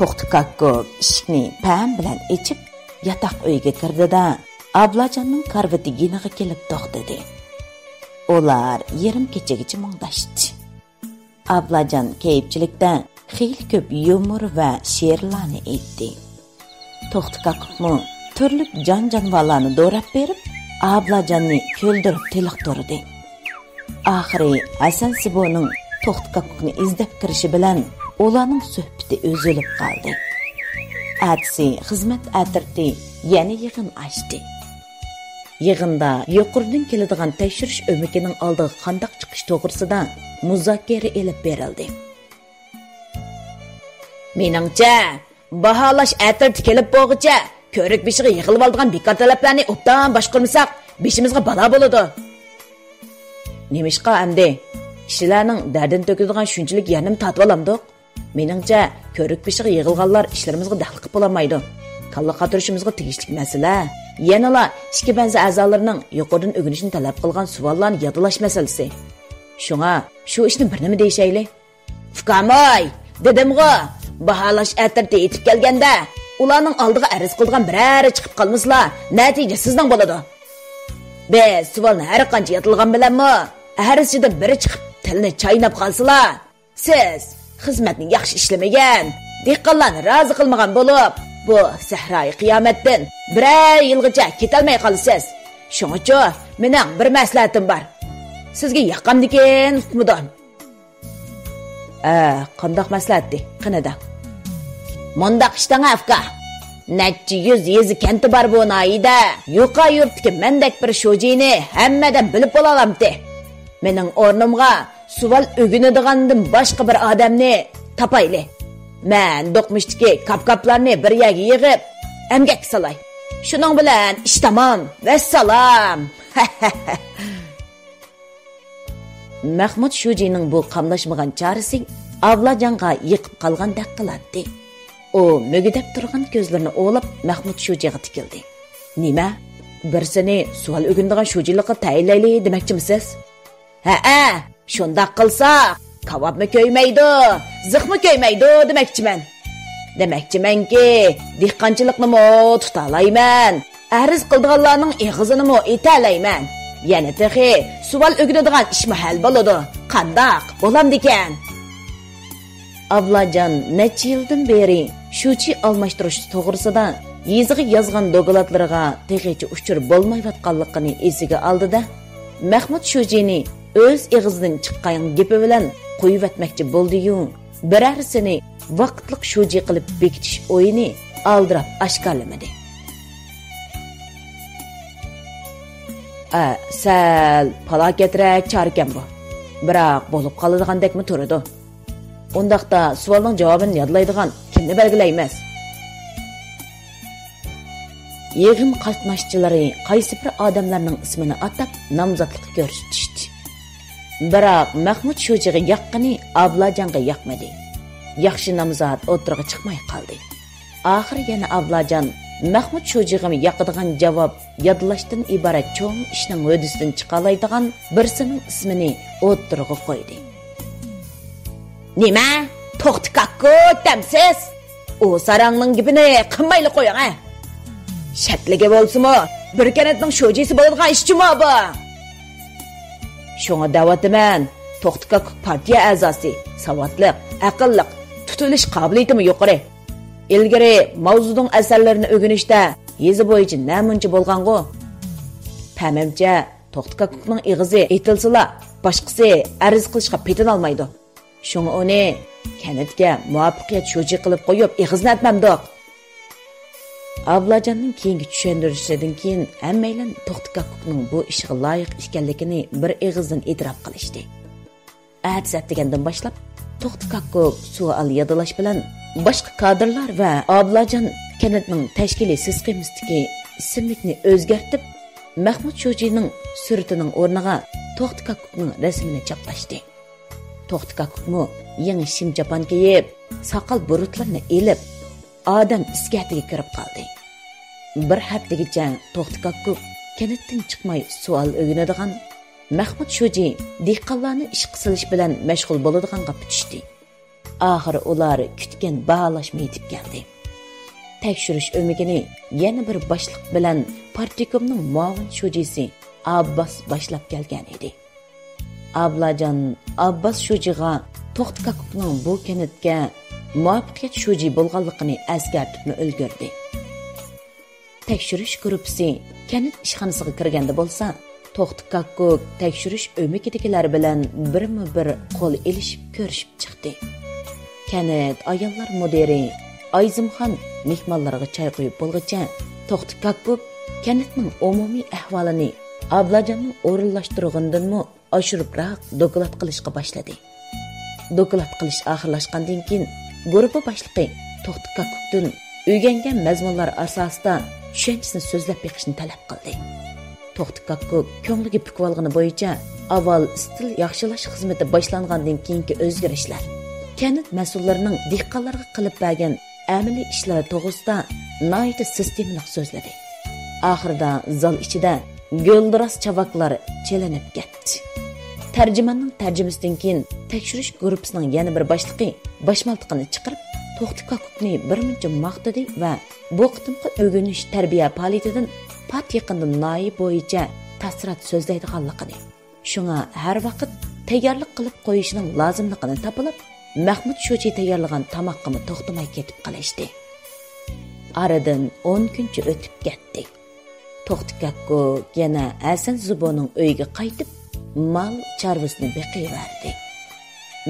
To'xti Kakkop eshikni pam bilan ochib, yotoq uyga kirdi-da, Ablajonning karvati yeniga kelib to'xtadi. Ular yarim kechagacha mungdashdi. Ablajon keyipchilikda xeyli ko'p yumor va she'rlarni aytdi. To'xti Kakkopmi turli jon-jonvorlarni do'rab berib, Ablajonni ko'ldirib tiliqtirdi. Oxiri Hasan Siboning To'xti Kakkopni izlab kirishi bilan ularning suhbati uzilib qoldi. Atsi xizmat atirdi, yana yig'in ochdi. Yig'inda yuqoridan keladigan tekshirish o'mikining oldiga qandoq chiqish to'g'risida muzokara elib berildi. Meningcha, baholash atirdi kelib bo'g'icha, ko'rik beshiga yig'ilib olgan bekor talablarni obdan boshqarmasak, beshimizga balo bo'ladi. Nemishqa amdi? Kishilarning dardini to'kadigan shunchalik yerni tatib olamdiq. Meningcha, ko'rik beshiga yig'ilganlar ishlarimizga daxl qilib bo'lmaydi. Kalla qatirishimizga tegishli masala. Yanala ikki banza a'zolarining yuqoridan o'rganishni talab qilgan savollarni yodlash masalasi. Shunga shu ishni bir nima deyishayli? Fuqamoy, dedimg'a, baholash atirdi yetib kelganda, ularning oldiga arz qilgan birari chiqib qolmaslar, natija sizning bo'ladi. Biz savolni har qancha yodilgan bilanmi, arisida biri chiqib tilni chaynab qolsalar, siz xizmatni yaxshi ishlamagan, dehqonlarni rozi qilmagan bo'lib, bu sahroy qiyomatdan birer yilgacha ketolmay qolasiz. Shuning uchun mening bir maslahatim bor. Sizga yoqqandikin hukmdon. Qandoq maslahatdi? Qanada? Mundaq ishdan afqa. Necha yuz yezi kenti bor bu noida. Yuqa yurtdagi mendek bir shojini hammadan bilib bo'la olamdi. Mening o'rnimga savol o'ginadigandan boshqa bir odamni topayli. Men do'qmishdagi kaplarni bir yerga yig'ib, emgak salay. Shuning bilan ish tamom. Vassalom. Mahmud Shojining bu qamlashmagan charisi Ablajonga yiqib qolgandek qiladi. U mögidab turgan ko'zlarini o'lib Mahmud Shojiga tikildi. Nima? Birsini savol o'gindigan Shojilikqa tayinlayli demoqchimisiz? Ha, shundoq qilsak, kavobmi ko'ymaydi, ziqmi ko'ymaydi demoqchiman. Demoqchimanki, dehqonchilikni tutalayman, arz qildiganlarning eg'izini etalayman. Yana texi savol o'ginadigan ish mahal bo'ladi. Qandoq bo'lamdi ekan? Ablajon necha yildan beri shuchi almashtirish to'g'risida yeziga yozgan dokladlariga tegicha uchur bo'lmayotganligini esiga oldi-da, Mahmud Shojini o'z eg'izidan chiqqan gapi bilan qo'yib etmoqchi bo'ldi-yu, birarsini vaqtliq shoji qilib bekitish o'yini aldirab oshkorlamadi. Sal falokatrak charkan bu. Biroq bo'lib qoladigandekmi turadi. Undaqda savolning javobini yodlaydigan kimni belgilaymiz? Yig'in qatnashchilari qaysi bir odamlarning ismini atab nomzodlik ko'rsatishdi. Biroq Mahmud Shojiga yoqqani Ablajonga yoqmadi. Yaxshi nomzod o'tirg'i chiqmay qoldi. Oxiri yana Ablajon Mahmud Shojiga yoqadigan javob yodlashdan iborat cho'ng ishning o'disidan chiqalaydigan birsining ismini o'tirg'i qo'ydi. Nima? To'xti Kakkop demsiz? O sarangning gibini qilmayli qo'ying, ha? Shatliga bo'lsa-mu, bir kanatning shojisi bo'ladigan ishchimi bu? Shunga da'vatiman, To'xti Kakkop partiya a'zosi, savodliq, aqlliq, tutilish qobiliyatimi yuqori. Ilgari mavzuning asarlarini o'rganishda yezi bo'yicha namuncha bo'lgan-ku. Tamamcha To'xti Kakkopning ig'izi etilsa-la, boshqasi arz qilishga petin olmaydi. Shunga uni kanatga muvaffaqiyat shoji qilib qo'yib, ig'izni atmamdiq. Ablajonning keyingi tushuntirishidan keyin hammaylar To'xti Kakkopning bu ishga loyiq ekanligini bir ig'izdan e'tirof qilishdi. Atsat degandan boshlab To'xti Kakkop savol yodlash bilan boshqa kadrlar va Ablajon kanatning tashkiliy sistemidagi ismlikni o'zgartib, Mahmud Shojining suratining o'rniga To'xti Kakkopning rasmini chaplashdi. To'xti Kakkopmi yangi shim chapon kiyib, soqol burutlarni elib, odam iskatiga kirib qoldi. Bir haftagacha To'xti Kakkop kanatdan chiqmay savol o'rganadigan, Mahmud Shoji dehqonlarni ish qilish bilan mashg'ul bo'ladiganga bitishdi. Ahir ular kütken bağlaşma yetip geldi. Tekşürüş ömigini yana bir başlık bilen partikomning muavin şujisi Abbas başlap kelgan edi. Ablajon Abbas shujiga To'xtakokning bu kanatga muvaffaqiyat shuji bo'lganligini eskartibni ulgurdi. Tekshirish gruppasi kanat ishxonasiga kirganda bo'lsa, To'xtakok tekshirish o'mikidagilar bilan birma-bir qo'l elishib ko'rishib chiqdi. Kanat ayollar mudiri Ayzimxon mehmonlarga choy qo'yib bo'lguncha To'xtakok kanatning umumiy ahvolini Ablajonning o'rinlashtirgandanmi oshiribroq doklad qilishga boshladi. Doklad qilish oxirlashgandan keyin guruh boshlig'i To'xtakokdan o'rgangan mazmunlar asosida tushanchisini so'zlab beqishni talab qildi. To'xtakok ko'ngliga pukib olgani bo'yicha avval stil yaxshilash xizmati boshlangandan keyingi o'zgarishlar, kanat mas'ullarining dehqonlarga qilib bergan amaliy ishlari to'g'risida noyta sistemalik so'zladi. Oxirida zal ichida g'ildiras chavaklar chelinib ketdi. Tarjimonning tarjimasidan keyin tekshirish guruhining yana bir boshlig'i boshmaltiqini chiqarib To'xtakokni birmuncha maqtadi va bu qitimqi o'rganish tarbiya faoliyatidan pat yaqindan noyi bo'yicha tasirot so'zlaydiganligini, shunga har vaqt tayyorlik qilib qo'yishning lozimligini topilib, Mahmud Shoji tayyorlagan tamoqqa to'xtamay ketib qolishdi. Aradan 10 kuncha o'tib ketdi. To'xtakok yana Hasan Zuboning uyiga qaytib, mal chorvasini beqiyverdi.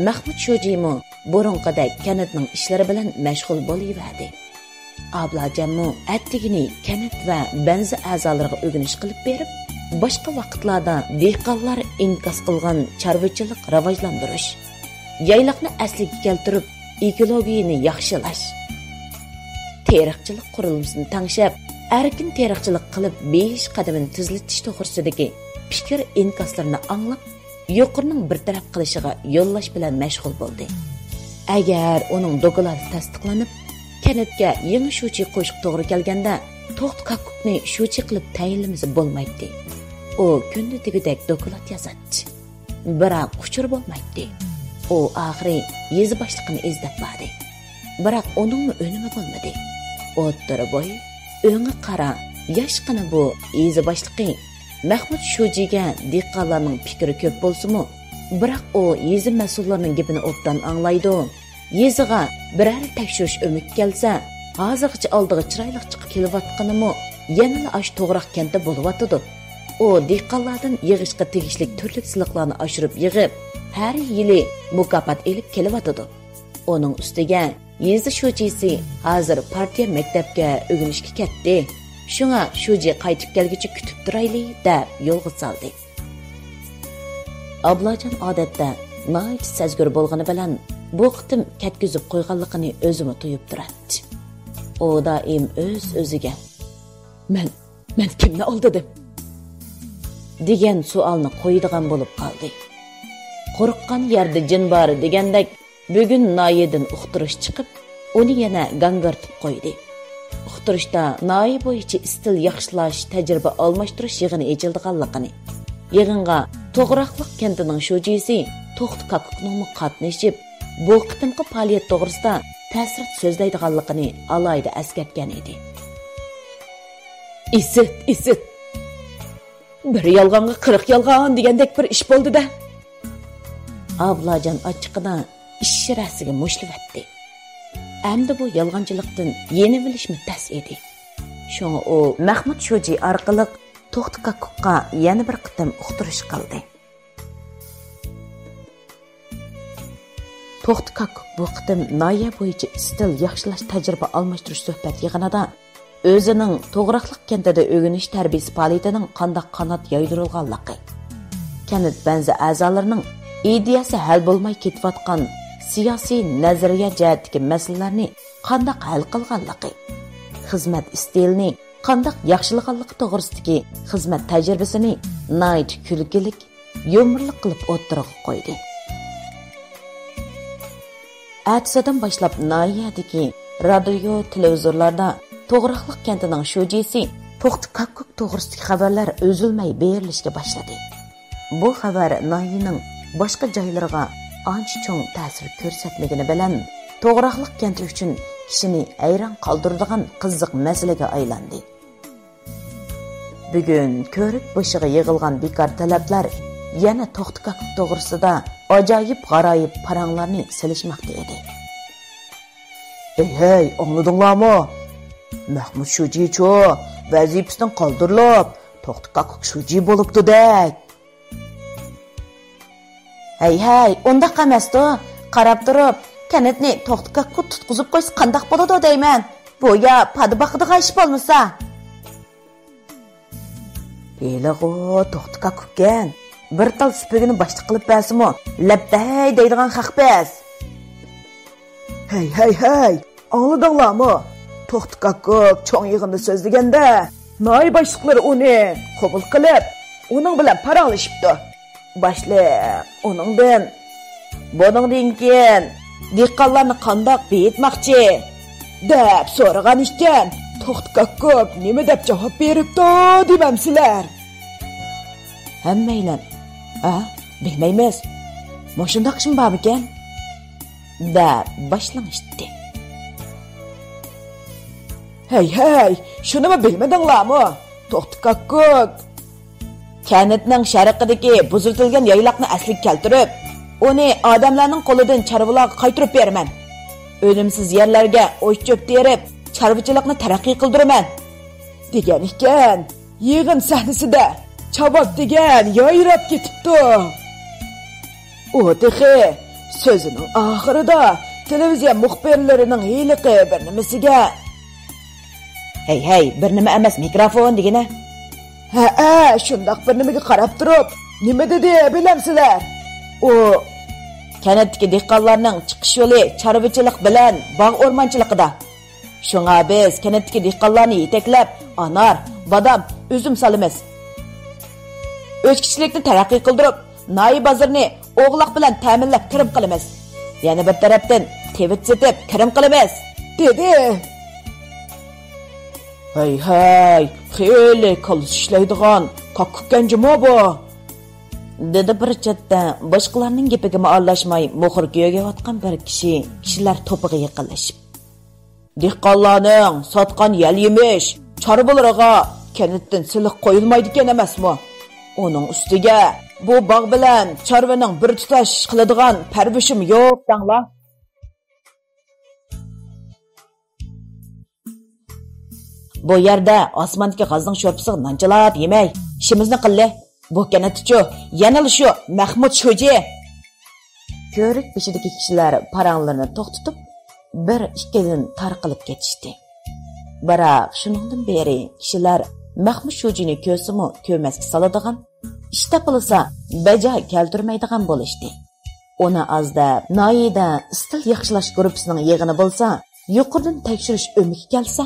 Mahmud Shojimi burunqidek kanatning ishlari bilan mashg'ul bo'laverdi. Ablajonmi attigini kanat va banzi a'zolariga o'rganish qilib berib, boshqa vaqtlarda dehqonlar inkos qilgan chorvachilik rivojlantirish, yayliqni asliga keltirib, ekologiyani yaxshilash, teriqchilik qurilmasini tangshab, erkin teriqchilik qilib 5 qadamini tezlatish to'g'risidagi fikr inkoslarini anglab, yuqorining bir taraf qilishiga yo'llash bilan mashg'ul bo'ldi. Agar uning dokladi tasdiqlanib, kanatga yangi shuchi qo'shiq to'g'ri kelganda, To'xtakokni shuchi qilib tayinlamasa bo'lmaydi. U kunda degidek doklad yozadi. Biroq uchur bo'lmaydi. U oxiri yezi boshliqini izlab bordi. Biroq uning o'nimi bo'lmadi. O'ttiri bo'yi o'ng'i qara, yoshqina bu yezi boshliqi Mahmud Shojiga dehqonlarning fikri ko'p bo'lsa-mu, biroq u yezi mas'ullarining gapini obdan anglaydi. Yeziga biror tekshirish o'mik kelsa, hozirgacha oldiga chiroyli chiqib kelayotganimi, yana ash to'g'riq kentda bo'layotdi. U dehqonlardan yig'ishga tegishli turli siliqlarni oshirib yig'ib, har yili mukofot elib kelyotdi. Uning ustiga yezi Shojisi hozir partiya maktabga o'rganishga ketdi. Shunga Shoji qaytib kelguncha kutib turayli deb yo'lga soldi. Ablajon odatda noyt sezgur bo'lgani bilan bu qitim ketkizib qo'yganligini o'zimi tuyib turadi. U doim o'ziga men kimni oldim degan savolni qo'yadigan bo'lib qoldi. Qo'rqqan yerda jin bor degandek bugun noyidan uqtirish chiqib, uni yana gangartib qo'ydi. Uqtirishda noyi bo'yicha istil yaxshilash, tajriba almashtirish yig'ini echildiganligini, yig'inga to'g'raqliq kentining shojisi To'xtakokning qatnashib, bu qitimqi faoliyat to'g'risida ta'sirat so'zlaydiganligini alayda eskartgan edi. Isit. Bir yolg'onga 40 yolg'on degandek bir ish bo'ldi-da. Ablajon ochiqida ish shirasiga mushlivatdi. Endi bu yolg'onchilikdan yenivilishmi tas edi. Shunga u Mahmud Shoji orqali To'xtakokka yana bir qitim uqtirish qildi. To'xtakok bu qitim noya bo'yicha istil yaxshilash tajriba almashtirish suhbat yig'inida o'zining to'g'raqliq kentida o'rganish tarbiyasi faoliyatining qanday qanot yaydirilganligi, kanat banzi a'zolarining ideyasi hal bo'lmay ketayotgan siyosiy nazariya jihatdagi masalalarni qanday hal qilganligi, xizmat istilini qanday yaxshilaganligi to'g'risidagi xizmat tajribasini nayt kulgilik, yumorlik qilib o'ttirib qo'ydi. Atsadan boshlab nayadagi radio, televizorlarda to'g'raqliq kentining shojisi To'xtakok to'g'risidagi xabarlar uzilmay berilishga boshladi. Bu xabar Nayining boshqa joylariga ancha cho'ng ta'sir ko'rsatmagani bilan to'g'riqliq kenti uchun kishini hayron qoldiradigan qiziq masalaga aylandi. Bugun ko'rik boshiga yig'ilgan bekor talablar yana to'xtikaklik to'g'risida ajoyib g'aroyib paranglarni silishmoqda edi. Hey, angladinglarmi? Mahmud Shoji-chu vazifasidan qoldirilib, to'xtikaklik shoji bo'libdi-dak. Hey, undaq emasdi. Qarab turib, kanatni to'xtikaklik tutqizib qo'ysa qandaq bo'ladi deyman. Bu ya padibaqdiga ish bo'lmasa. Eligo to'xtikaklikkan. Bir tal supigini boshliq qilib bersimi, labday deydigan haqbas. Hey, angladinglarmi? To'xtikaklik cho'ng yig'inda so'zlaganda, noy boshliqlari uni qabul qilib, uning bilan paranglashibdi. Boshliq uningdan buningdan keyin dehqonlarni qandoq betmoqchi deb so'ragan ekan. To'xtikaklik nima deb javob beribdi demamsizlar? Hammanglar bilmaymiz. Moshundaq ishim bor ekan deb boshlanishdi. Hey, shunimi bilmadinglarmi? To'xtikaklik kanatning sharqidagi buzilgan yayloqni asliga keltirib, uni odamlarning qo'lidan chorvalarga qaytarib beraman. O'limsiz yerlarga o'ch-cho'p terib, chorvachilikni taraqqiy qildiraman degan ekan. Yig'in sahnasida javob degan yayrab ketibdi. U texi so'zining oxirida televiziya muxbirlarining hiyliqi bir nimasiga Hey, bir nima emas, mikrofon degina. Shundoq bir nimaga qarab turib, nima dedi bilamsizlar? U kanatdagi dehqonlarning chiqish yo'li chorvachilik bilan bog' o'rmonchiligida. Shunga biz kanatdagi dehqonlarni yetaklab, anor, badam, uzum solamiz. O'chkichilikni taraqqiy qildirib, noy bozorni o'g'liq bilan ta'minlab kirim qilamiz. Yana bir tarafdan tevit setib kirim qilamiz, dedi. Hey, xeyli qo'lis ishlaydigan qoqqanjimo bu. Dedi bir chetda boshqalarning gapiga aralashmay muxir ko'yayotgan bir kishilar to'piga yaqinlashib. Dehqonlarning sotgan yal yemish chorvalariga kanatdan siliq qo'yilmaydi ekan emasmi? Uning ustiga bu bog' bilan chorvaning bir tutash qiladigan parvishim yo'q danglar. Bu yerda osmondagi g'azning sho'rpisi nanchalab yemay, ishimizni qilli. Bu kanatchi, yana shu Mahmud Shoji. Ko'rik beshidagi kishilar paranglarini to'xtatib, bir-ikkidan tarqalib ketishdi. Biroq shuningdan beri kishilar Mahmud Shojini ko'simi ko'masga soladigan, ish topilsa baja keltirmaydigan bo'lishdi. Uni azda noyida istil yaxshilash guruhining yig'ini bo'lsa, yuqoridan tekshirish o'miki kelsa,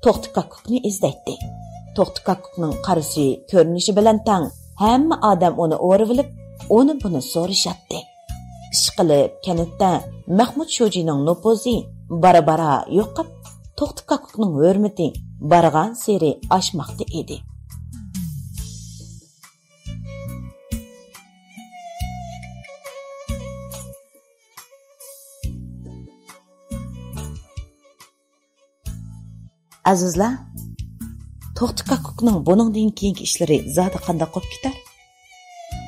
To'xtikaklikni izlaydi. To'xtikaklikning qarshi ko'rinishi bilan tang hamma odam uni o'rvilib, uni buni so'rashatdi. Ish qilib kanatda Mahmud Shojining nupuzi bara yo'qib, To'xtikaklikning hurmati bargan seri oshmoqda edi. Azizlar, To'xtikaklikning buningdan keyingi ishlari zodi qanday qolib ketar?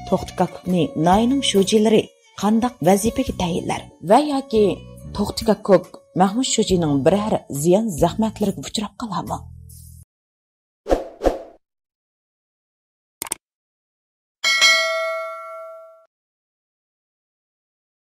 To'xtikaklikni noyning shojilari qanday vazifaga tayinlar va yoki To'xtikaklik Mahmud Shojining biror ziyon zahmatlariga uchrab qolarmi?